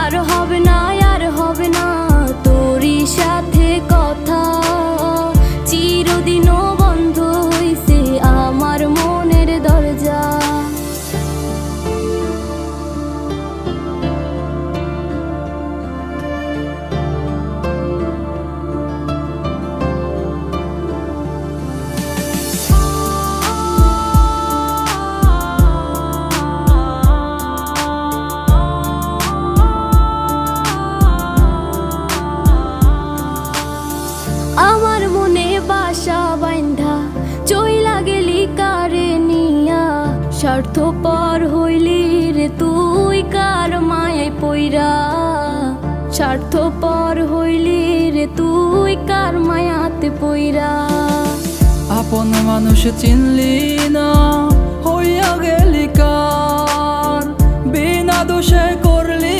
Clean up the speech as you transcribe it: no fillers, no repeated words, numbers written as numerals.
আর হবে না, আর হবে না তোরই সাথে কথা। চিরদিনও বন্ধ হইছে আমার মনের দরজা। আমার মনে বাসা বাইন্ধা চইলা গেলি কারে নিয়া। স্বার্থপর হইলি রে তুই কার মায়ায় পইরা। স্বার্থপর হইলি রে তুই কার মায়াতে পইরা। আপন মানুষ চিনলি না, হইয়া গেলি কার। বিনা দোষে করলি